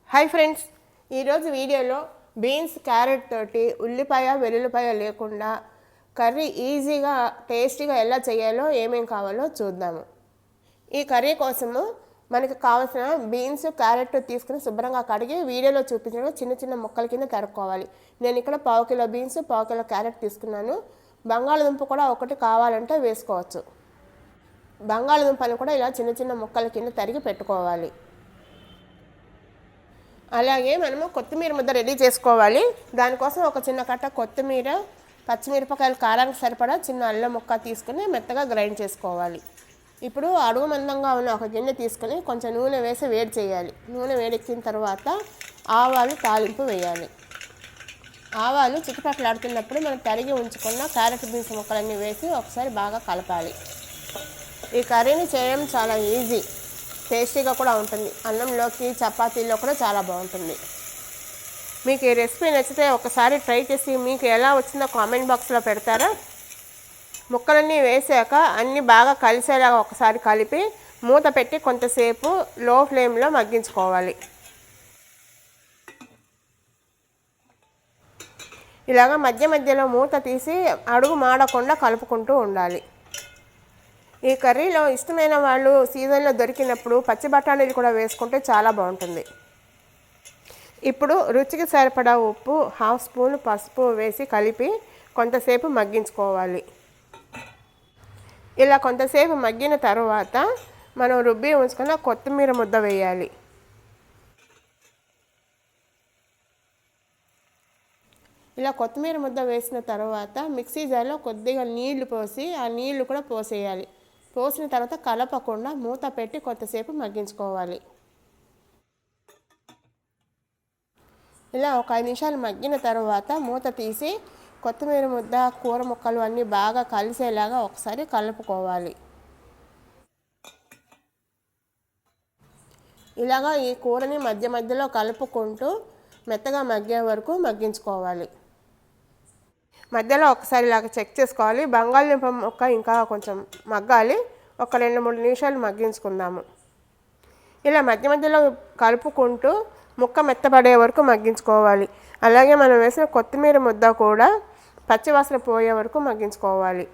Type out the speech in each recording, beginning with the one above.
Hi friends, ఈరోజు వీడియోలో beans carrot తోటి ఉల్లిపాయ వెల్లుల్లిపాయ లేకుండా కర్రీ ఈజీగా టేస్టీగా ఎలా చేయాలో ఏమేం కావాలో చూద్దాము. ఈ కర్రీ కోసము మనకు కావాల్సిన బీన్స్ క్యారెట్ తీసుకుని శుభ్రంగా కడిగి వీడియోలో చూపించిన చిన్న చిన్న ముక్కల కింద తరుక్కోవాలి. నేను ఇక్కడ 1/2 కిలో బీన్స్ 1/2 కిలో క్యారెట్ తీసుకున్నాను. బంగాళదుంప కూడా ఒకటి కావాలంటే వేసుకోవచ్చు. బంగాళదుంపను కూడా ఇలా చిన్న చిన్న ముక్కల కింద తరిగి పెట్టుకోవాలి. అలాగే మనము కొత్తిమీర ముద్ద రెడీ చేసుకోవాలి. దానికోసం ఒక చిన్న కట్ట కొత్తిమీర, పచ్చిమిరపకాయలు కారానికి సరిపడా చిన్న అల్లం ముక్క తీసుకుని మెత్తగా గ్రైండ్ చేసుకోవాలి. ఇప్పుడు అడుగు మందంగా ఉన్న ఒక గిన్నె తీసుకుని కొంచెం నూనె వేసి వేడి చేయాలి. నూనె వేడెక్కిన తర్వాత ఆవాలు తాలింపు వేయాలి. ఆవాలు చిటపటలాడుతున్నప్పుడు మనం తరిగి ఉంచుకున్న క్యారెట్ బీన్స్ ముక్కలన్నీ వేసి ఒకసారి బాగా కలపాలి. ఈ కర్రీని చేయడం చాలా ఈజీ, టేస్టీగా కూడా ఉంటుంది. అన్నంలోకి చపాతీల్లో కూడా చాలా బాగుంటుంది. మీకు ఈ రెసిపీ నచ్చితే ఒకసారి ట్రై చేసి మీకు ఎలా వచ్చిందో కామెంట్ బాక్స్లో పెడతారా. ముక్కలన్నీ వేసాక అన్నీ బాగా కలిసేలాగా ఒకసారి కలిపి మూత పెట్టి కొంతసేపు లో ఫ్లేమ్లో మగ్గించుకోవాలి. ఇలాగ మధ్య మధ్యలో మూత తీసి అడుగు మాడకుండా కలుపుకుంటూ ఉండాలి. ఈ కర్రీలో ఇష్టమైన వాళ్ళు సీజన్లో దొరికినప్పుడు పచ్చి బఠానీలు కూడా వేసుకుంటే చాలా బాగుంటుంది. ఇప్పుడు రుచికి సరిపడా ఉప్పు, 1/2 స్పూన్ పసుపు వేసి కలిపి కొంతసేపు మగ్గించుకోవాలి. ఇలా కొంతసేపు మగ్గిన తర్వాత మనం రుబ్బి ఉంచుకున్న కొత్తిమీర ముద్ద వేయాలి. ఇలా కొత్తిమీర ముద్ద వేసిన తర్వాత మిక్సీ జార్లో కొద్దిగా నీళ్లు పోసి ఆ నీళ్లు కూడా పోసేయాలి. పోసిన తర్వాత కలపకుండా మూత పెట్టి కొంతసేపు మగ్గించుకోవాలి. ఇలా ఒక 5 నిమిషాలు మగ్గిన తర్వాత మూత తీసి కొత్తిమీర ముద్ద, కూర ముక్కలు అన్నీ బాగా కలిసేలాగా ఒకసారి కలుపుకోవాలి. ఇలాగా ఈ కూరని మధ్య మధ్యలో కలుపుకుంటూ మెత్తగా మగ్గే వరకు మగ్గించుకోవాలి. మధ్యలో ఒకసారి ఇలాగ చెక్ చేసుకోవాలి. బంగాళదుంప ముక్క ఇంకా కొంచెం మగ్గాలి. ఒక 2-3 నిమిషాలు మగ్గించుకుందాము. ఇలా మధ్య మధ్యలో కలుపుకుంటూ ముక్క మెత్తపడే వరకు మగ్గించుకోవాలి. అలాగే మనం వేసిన కొత్తిమీర ముద్ద కూడా పచ్చివాసన పోయే వరకు మగ్గించుకోవాలి.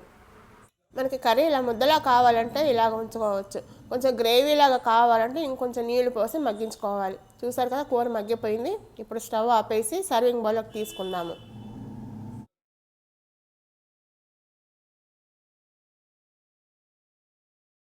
మనకి కర్రీ ఇలా ముద్దలా కావాలంటే ఇలాగ ఉంచుకోవచ్చు. కొంచెం గ్రేవీలాగా కావాలంటే ఇంకొంచెం నీళ్లు పోసి మగ్గించుకోవాలి. చూసారు కదా, కూర మగ్గిపోయింది. ఇప్పుడు స్టవ్ ఆపేసి సర్వింగ్ బౌల్లోకి తీసుకుందాము.